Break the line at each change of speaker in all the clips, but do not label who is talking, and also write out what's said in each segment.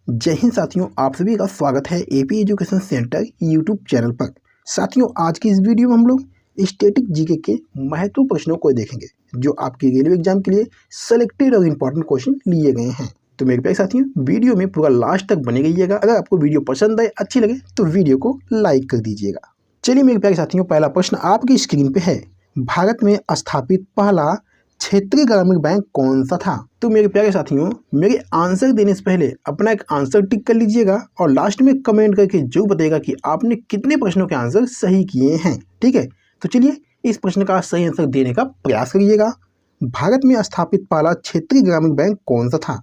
जय हिंद साथियों, आप सभी का स्वागत है AP education centre YouTube channel पर। साथियों, आज की इस वीडियो में हम लोग स्टैटिक जीके के महत्वपूर्ण प्रश्नों को देखेंगे जो आपके रेलवे एग्जाम के लिए सेलेक्टेड और इम्पोर्टेंट क्वेश्चन लिए गए हैं। तो मेरे प्यारे साथियों, वीडियो में पूरा लास्ट तक बने रहिएगा। अगर आपको वीडियो पसंद आए, अच्छी लगे तो वीडियो को लाइक कर दीजिएगा। चलिए मेरे प्यारे साथियों, पहला प्रश्न आपकी स्क्रीन पे है। भारत में स्थापित पहला क्षेत्रीय ग्रामीण बैंक कौन सा था? तो मेरे प्यारे साथियों, मेरे आंसर देने से पहले अपना एक आंसर टिक कर लीजिएगा और लास्ट में कमेंट करके जो बताएगा कि आपने कितने प्रश्नों के आंसर सही किए हैं। ठीक है, तो चलिए इस प्रश्न का सही आंसर देने का प्रयास करिएगा। भारत में स्थापित पहला क्षेत्रीय ग्रामीण बैंक कौन सा था?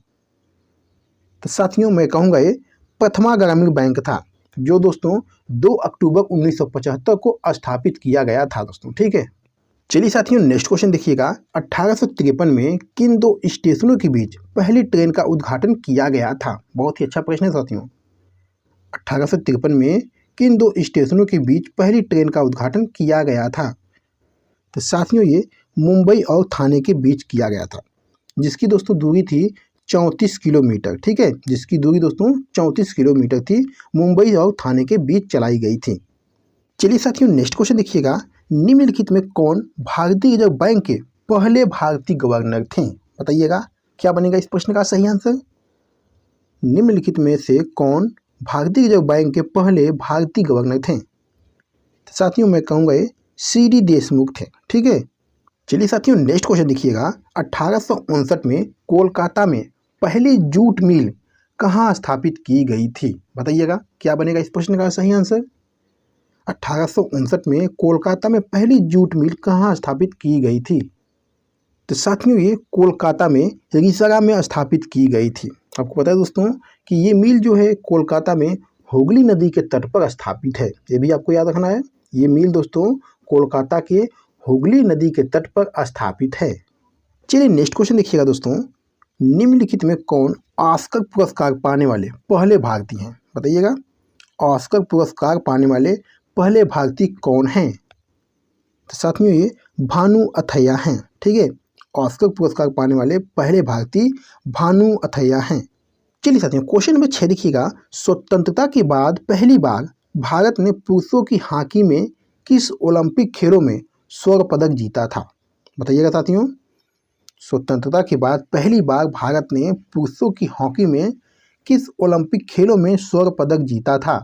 तो साथियों, मैं कहूँगा ये प्रथमा ग्रामीण बैंक था, जो दोस्तों 2 अक्टूबर 1975 को स्थापित किया गया था दोस्तों। ठीक है, चलिए साथियों, नेक्स्ट क्वेश्चन देखिएगा। 1853 में किन दो स्टेशनों के बीच पहली ट्रेन का उद्घाटन किया गया था? बहुत ही अच्छा प्रश्न है साथियों। 1853 में किन दो स्टेशनों के बीच पहली ट्रेन का उद्घाटन किया गया था? तो साथियों, ये मुंबई और थाने के बीच किया गया था, जिसकी दोस्तों दूरी थी 34 किलोमीटर। ठीक है, जिसकी दूरी दोस्तों 34 किलोमीटर थी, मुंबई और थाने के बीच चलाई गई थी। चलिए साथियों, नेक्स्ट क्वेश्चन देखिएगा। निम्नलिखित में कौन भारतीय रिजर्व बैंक के पहले भारतीय गवर्नर थे? बताइएगा क्या बनेगा इस प्रश्न का सही आंसर। निम्नलिखित में से कौन भारतीय रिजर्व बैंक के पहले भारतीय गवर्नर थे? तो साथियों, मैं कहूँगा ये सीडी देशमुख थे। ठीक है, चलिए साथियों, नेक्स्ट क्वेश्चन देखिएगा। 1859 में कोलकाता में पहली जूट मिल कहाँ स्थापित की गई थी? बताइएगा क्या बनेगा इस प्रश्न का सही आंसर। 1859 में कोलकाता में पहली जूट मिल कहाँ स्थापित की गई थी? तो साथियों, ये कोलकाता में रिसरा में स्थापित की गई थी। आपको पता है दोस्तों कि ये मिल जो है कोलकाता में हुगली नदी के तट पर स्थापित है। ये भी आपको याद रखना है। ये मिल दोस्तों कोलकाता के हुगली नदी के तट पर स्थापित है। चलिए नेक्स्ट क्वेश्चन देखिएगा दोस्तों। निम्नलिखित में कौन ऑस्कर पुरस्कार पाने वाले पहले भारतीय हैं? बताइएगा ऑस्कर पुरस्कार पाने वाले पहले भारतीय कौन हैं? तो साथियों, ये भानु अथैया हैं। ठीक है, ऑस्कर पुरस्कार पाने वाले पहले भारतीय भानु अथैया हैं। चलिए साथियों, क्वेश्चन नंबर 6 देखिएगा। स्वतंत्रता के बाद पहली बार भारत ने पुरुषों की हॉकी में किस ओलंपिक खेलों में स्वर्ण पदक जीता था? बताइएगा साथियों, स्वतंत्रता के बाद पहली बार भारत ने पुरुषों की हॉकी में किस ओलंपिक खेलों में स्वर्ण पदक जीता था?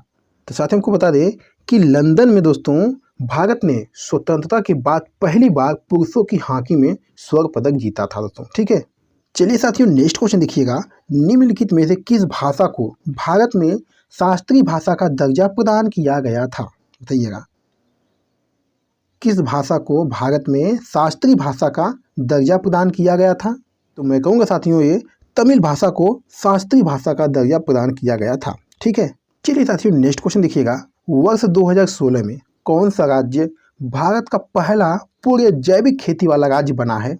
तो साथियों, हमको बता दें कि लंदन में दोस्तों भारत ने स्वतंत्रता के बाद पहली बार पुरुषों की हॉकी में स्वर्ण पदक जीता था दोस्तों। ठीक है, चलिए साथियों, नेक्स्ट क्वेश्चन देखिएगा। निम्नलिखित में से किस भाषा को भारत में शास्त्रीय भाषा का दर्जा प्रदान किया गया था? बताइएगा किस भाषा को भारत में शास्त्रीय भाषा का दर्जा प्रदान किया गया था? तो मैं कहूँगा साथियों, ये तमिल भाषा को शास्त्रीय भाषा का दर्जा प्रदान किया गया था। ठीक है, चलिए साथियों, नेक्स्ट क्वेश्चन देखिएगा। वर्ष 2016 में कौन सा राज्य भारत का पहला पूरे जैविक खेती वाला राज्य बना है?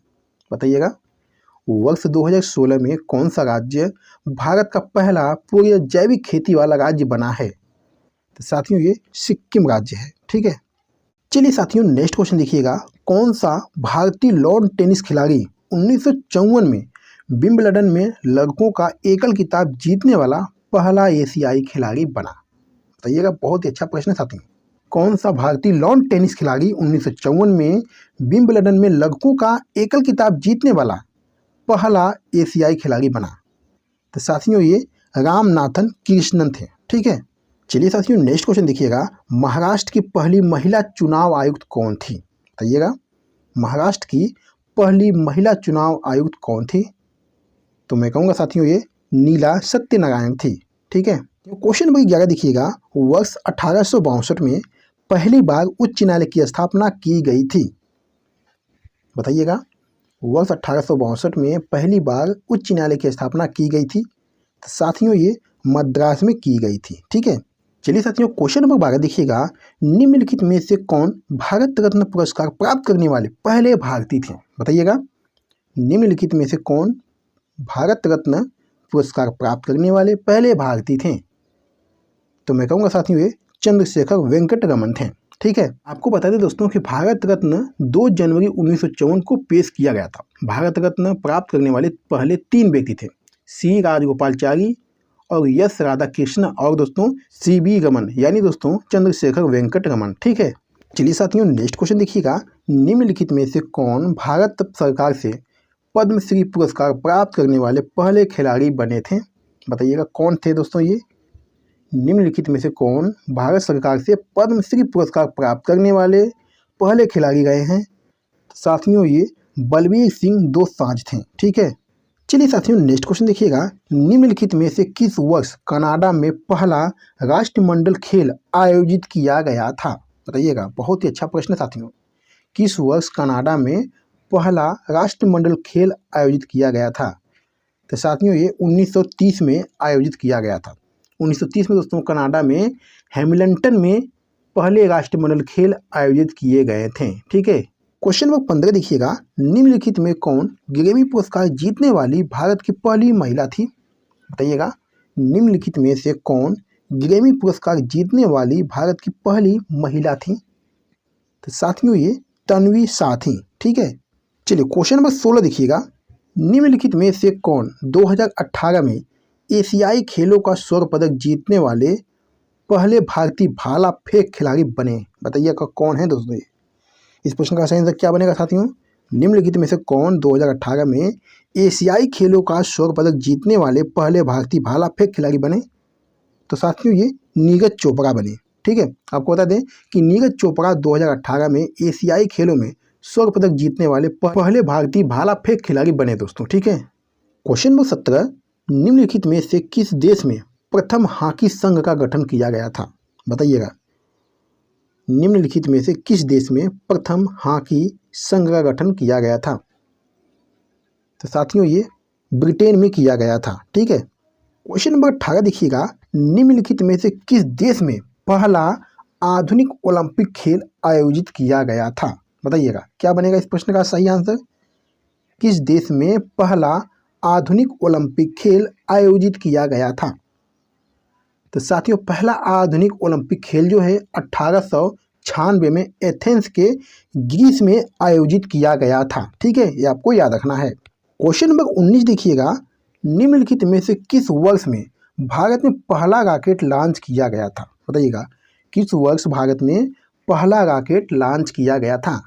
बताइएगा वर्ष 2016 में कौन सा राज्य भारत का पहला पूरे जैविक खेती वाला राज्य बना है? तो साथियों, ये सिक्किम राज्य है। ठीक है, चलिए साथियों, नेक्स्ट क्वेश्चन देखिएगा। कौन सा भारतीय लॉन टेनिस खिलाड़ी 1954 में विंबलडन में लड़कों का एकल खिताब जीतने वाला पहला एशियाई खिलाड़ी बना? बताइएगा, बहुत ही अच्छा प्रश्न है साथियों। कौन सा भारतीय लॉन टेनिस खिलाड़ी 1954 में विंबलडन में लड़कों का एकल खिताब जीतने वाला पहला एशियाई खिलाड़ी बना? तो साथियों, ये रामनाथन कृष्णन थे। ठीक है, चलिए साथियों, नेक्स्ट क्वेश्चन देखिएगा। महाराष्ट्र की पहली महिला चुनाव आयुक्त कौन थी? बताइएगा महाराष्ट्र की पहली महिला चुनाव आयुक्त कौन थी? तो मैं कहूँगा साथियों, ये नीला सत्यनारायण थी। ठीक है, क्वेश्चन नंबर 11 देखिएगा। वर्ष 1862 में पहली बार उच्च न्यायालय की स्थापना की गई थी? बताइएगा वर्ष 1862 में पहली बार उच्च न्यायालय की स्थापना की गई थी? तो साथियों, ये मद्रास में की गई थी। ठीक है, चलिए साथियों, क्वेश्चन नंबर 12 देखिएगा। निम्नलिखित में से कौन भारत रत्न पुरस्कार प्राप्त करने वाले पहले भारतीय थे? बताइएगा निम्नलिखित में से कौन भारत रत्न पुरस्कार प्राप्त करने वाले पहले भारतीय थे? तो मैं कहूँगा साथियों, ये चंद्रशेखर वेंकट रमन थे। ठीक है, आपको बता दें दोस्तों कि भारत रत्न 2 जनवरी 1954 को पेश किया गया था। भारत रत्न प्राप्त करने वाले पहले 3 व्यक्ति थे, सी राजगोपालाचारी और यस राधाकृष्ण और दोस्तों सीवी रमन यानी दोस्तों चंद्रशेखर वेंकट रमन। ठीक है, चलिए साथियों नेक्स्ट क्वेश्चन देखिएगा। निम्नलिखित में से कौन भारत सरकार से पद्मश्री पुरस्कार प्राप्त करने वाले पहले खिलाड़ी बने थे? बताइएगा कौन थे दोस्तों ये। निम्नलिखित में से कौन भारत सरकार से पद्मश्री पुरस्कार प्राप्त करने वाले पहले खिलाड़ी रहे हैं? साथियों ये बलबीर सिंह दोसांझ थे। ठीक है, चलिए साथियों नेक्स्ट क्वेश्चन देखिएगा। निम्नलिखित में से किस वर्ष कनाडा में पहला राष्ट्रमंडल खेल आयोजित किया गया था? बताइएगा, बहुत ही अच्छा प्रश्न है साथियों। किस वर्ष कनाडा में पहला राष्ट्रमंडल खेल आयोजित किया गया था? तो साथियों ये 1930 में आयोजित किया गया था। 1930 में दोस्तों कनाडा में हैमिल्टन में पहले राष्ट्रमंडल खेल आयोजित किए गए थे। ठीक है, क्वेश्चन नंबर 15 देखिएगा। निम्नलिखित में कौन ग्रैमी पुरस्कार जीतने वाली भारत की पहली महिला थी? बताइएगा, निम्नलिखित में से कौन ग्रैमी पुरस्कार जीतने वाली भारत की पहली महिला थी? तो साथियों ये तन्वी शाह थी। ठीक है, चलिए क्वेश्चन नंबर 16 देखिएगा। निम्नलिखित में से कौन 2018 में एशियाई खेलों का स्वर्ण पदक जीतने वाले पहले भारतीय भाला फेंक खिलाड़ी बने? बताइएगा कौन है दोस्तों ये। इस प्रश्न का सही आंसर क्या बनेगा साथियों? निम्नलिखित में से कौन 2018 में एशियाई खेलों का स्वर्ण पदक जीतने वाले पहले भारतीय भाला फेंक खिलाड़ी बने? तो साथियों ये नीरज चोपड़ा बने। ठीक है, आपको बता दें कि नीरज चोपड़ा 2018 में एशियाई खेलों में स्वर्ण पदक जीतने वाले पहले भारतीय भाला फेंक खिलाड़ी बने दोस्तों। ठीक है, क्वेश्चन नंबर 17। निम्नलिखित में से किस देश में प्रथम हॉकी संघ का गठन किया गया था? बताइएगा, निम्नलिखित में से किस देश में प्रथम हॉकी संघ का गठन किया गया था? तो साथियों ये ब्रिटेन में किया गया था। ठीक है, क्वेश्चन नंबर 18 देखिएगा। निम्नलिखित में से किस देश में पहला आधुनिक ओलंपिक खेल आयोजित किया गया था? बताइएगा क्या बनेगा इस प्रश्न का सही आंसर। किस देश में पहला आधुनिक ओलंपिक खेल आयोजित किया गया था? तो साथियों पहला आधुनिक ओलंपिक खेल जो है 1896 में एथेंस के ग्रीस में आयोजित किया गया था। ठीक है, ये आपको याद रखना है। क्वेश्चन नंबर 19 देखिएगा। निम्नलिखित में से किस वर्ष में भारत में पहला रॉकेट लॉन्च किया गया था? बताइएगा, किस वर्ष भारत में पहला रॉकेट लॉन्च किया गया था?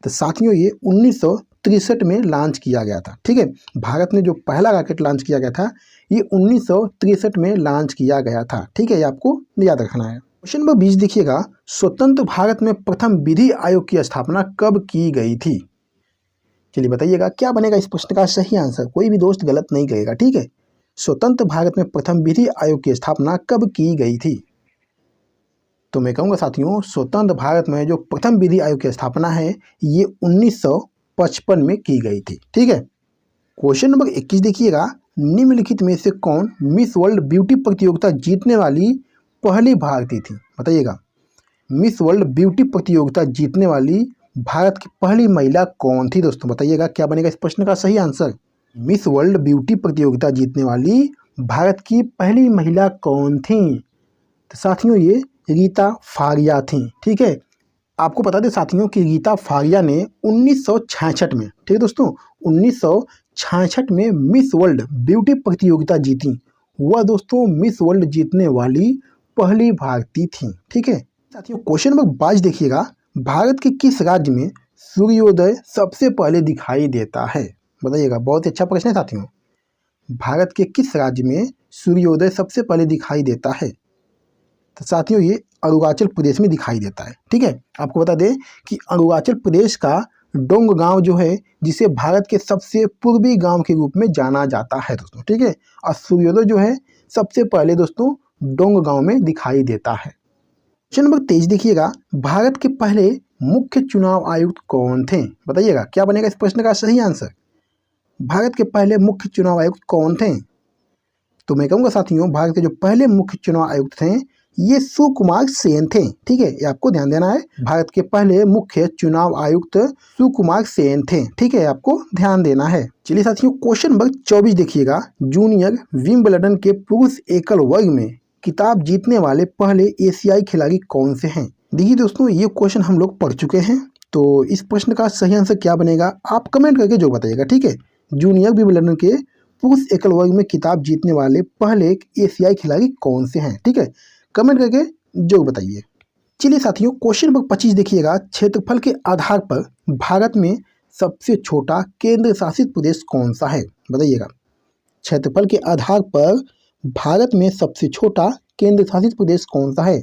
तो साथियों ये 1963 में लॉन्च किया गया था। ठीक है, भारत ने जो पहला रॉकेट लॉन्च किया गया था ये 1963 में लॉन्च किया गया था। ठीक है, ये आपको याद रखना है। क्वेश्चन नंबर 20 देखिएगा। स्वतंत्र भारत में प्रथम विधि आयोग की स्थापना कब की गई थी? चलिए बताइएगा क्या बनेगा इस प्रश्न का सही आंसर। कोई भी दोस्त गलत नहीं करेगा। ठीक है, स्वतंत्र भारत में प्रथम विधि आयोग की स्थापना कब की गई थी? तो मैं कहूँगा साथियों स्वतंत्र भारत में जो प्रथम विधि आयोग की स्थापना है ये 1955 में की गई थी। ठीक है, क्वेश्चन नंबर 21 देखिएगा। निम्नलिखित में से कौन मिस वर्ल्ड ब्यूटी प्रतियोगिता जीतने वाली पहली भारतीय थी? बताइएगा, मिस वर्ल्ड ब्यूटी प्रतियोगिता जीतने वाली भारत की पहली महिला कौन थी दोस्तों? बताइएगा क्या बनेगा इस प्रश्न का सही आंसर। मिस वर्ल्ड ब्यूटी प्रतियोगिता जीतने वाली भारत की पहली महिला कौन थी? तो साथियों ये रीता फारिया थी। ठीक है, आपको बता दें साथियों कि रीता फारिया ने 1966 में, ठीक है दोस्तों, 1966 में मिस वर्ल्ड ब्यूटी प्रतियोगिता जीती। वह दोस्तों मिस वर्ल्ड जीतने वाली पहली भारतीय थी। ठीक है साथियों, क्वेश्चन नंबर 22 देखिएगा। भारत के किस राज्य में सूर्योदय सबसे पहले दिखाई देता है? बताइएगा, बहुत ही अच्छा प्रश्न है साथियों। भारत के किस राज्य में सूर्योदय सबसे पहले दिखाई देता है? तो साथियों ये अरुणाचल प्रदेश में दिखाई देता है। ठीक है, आपको बता दें कि अरुणाचल प्रदेश का डोंग गांव जो है जिसे भारत के सबसे पूर्वी गांव के रूप में जाना जाता है दोस्तों। ठीक है, और सूर्योदय जो है सबसे पहले दोस्तों डोंग गांव में दिखाई देता है। क्वेश्चन नंबर 23 देखिएगा। भारत के पहले मुख्य चुनाव आयुक्त कौन थे? बताइएगा क्या बनेगा इस प्रश्न का सही आंसर। भारत के पहले मुख्य चुनाव आयुक्त कौन थे? तो मैं कहूँगा साथियों भारत के जो पहले मुख्य चुनाव आयुक्त थे ये सुकुमार सेन थे। ठीक है, ये आपको ध्यान देना है। भारत के पहले मुख्य चुनाव आयुक्त सुकुमार सेन थे। ठीक है, आपको ध्यान देना है। चलिए साथियों, क्वेश्चन नंबर 24 देखिएगा। जूनियर विंबलडन के पुरुष एकल वर्ग में खिताब जीतने वाले पहले एशियाई खिलाड़ी कौन से हैं? देखिए दोस्तों, ये क्वेश्चन हम लोग पढ़ चुके हैं, तो इस प्रश्न का सही आंसर क्या बनेगा आप कमेंट करके जो बताइएगा। ठीक है, जूनियर विंबलडन के पुरुष एकल वर्ग में खिताब जीतने वाले पहले एक एशियाई खिलाड़ी कौन से हैं? ठीक है, कमेंट करके जरूर बताइए। चलिए साथियों, क्वेश्चन नंबर 25 देखिएगा। क्षेत्रफल के आधार पर भारत में सबसे छोटा केंद्र शासित प्रदेश कौन सा है? बताइएगा। क्षेत्रफल के आधार पर भारत में सबसे छोटा केंद्र शासित प्रदेश कौन सा है?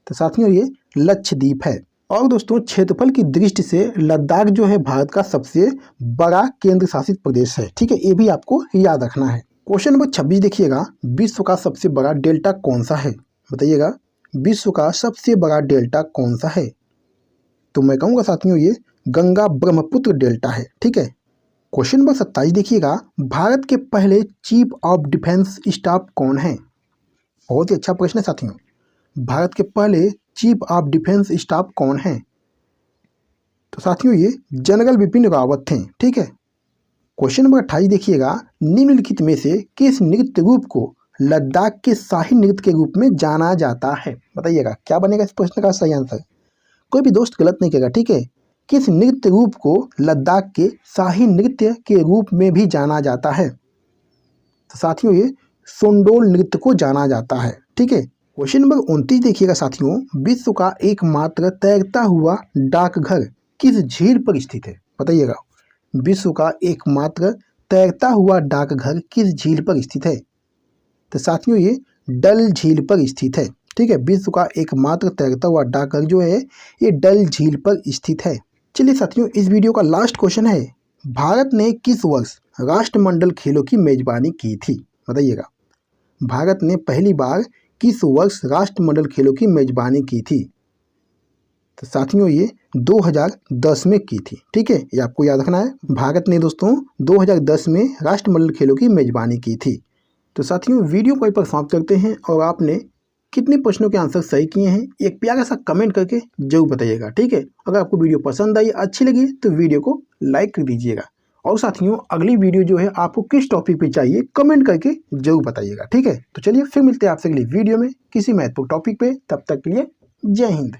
तो साथियों ये लक्षद्वीप है। और दोस्तों, क्षेत्रफल की दृष्टि से लद्दाख जो है भारत का सबसे बड़ा केंद्र शासित प्रदेश है। ठीक है, ये भी आपको याद रखना है। क्वेश्चन नंबर 26 देखिएगा। विश्व का सबसे बड़ा डेल्टा कौन सा है? बताइएगा, विश्व का सबसे बड़ा डेल्टा कौन सा है? तो मैं कहूँगा साथियों ये गंगा ब्रह्मपुत्र डेल्टा है। ठीक है। क्वेश्चन नंबर 27 देखिएगा। भारत के पहले चीफ ऑफ डिफेंस स्टाफ कौन है? बहुत ही अच्छा प्रश्न है साथियों। भारत के पहले चीफ ऑफ डिफेंस स्टाफ कौन है? तो साथियों ये जनरल बिपिन रावत थे। ठीक है। क्वेश्चन नंबर 28 देखिएगा। निम्नलिखित में से किस नृत्य रूप को लद्दाख के शाही नृत्य के रूप में जाना जाता है? बताइएगा, क्या बनेगा इस प्रश्न का सही आंसर? कोई भी दोस्त गलत नहीं करेगा। ठीक है। किस नृत्य रूप को लद्दाख के शाही नृत्य के रूप में भी जाना जाता है? तो साथियों ये सोंडोल नृत्य को जाना जाता है। ठीक है। क्वेश्चन नंबर 29 देखिएगा साथियों। विश्व का एकमात्र तैरता हुआ डाकघर किस झील पर स्थित है? बताइएगा, विश्व का एकमात्र तैरता हुआ डाकघर किस झील पर स्थित है? तो साथियों ये डल झील पर स्थित है। ठीक है। विश्व का एकमात्र तैरता हुआ डाकघर जो है ये डल झील पर स्थित है। चलिए साथियों, इस वीडियो का लास्ट क्वेश्चन है। भारत ने किस वर्ष राष्ट्रमंडल खेलों की मेजबानी की थी? बताइएगा, भारत ने पहली बार किस वर्ष राष्ट्रमंडल खेलों की मेजबानी की थी? तो साथियों ये 2010 में की थी। ठीक है, ये आपको याद रखना है। भारत ने दोस्तों 2010 में राष्ट्रमंडल खेलों की मेजबानी की थी। तो साथियों वीडियो को यहीं पर समाप्त करते हैं। और आपने कितने प्रश्नों के आंसर सही किए हैं एक प्यारा सा कमेंट करके जरूर बताइएगा। ठीक है। अगर आपको वीडियो पसंद आई, अच्छी लगी तो वीडियो को लाइक कर दीजिएगा। और साथियों अगली वीडियो जो है आपको किस टॉपिक पे चाहिए कमेंट करके जरूर बताइएगा। ठीक है। तो चलिए फिर मिलते हैं आपसे अगली वीडियो में किसी महत्वपूर्ण टॉपिक पे। तब तक के लिए जय हिंद।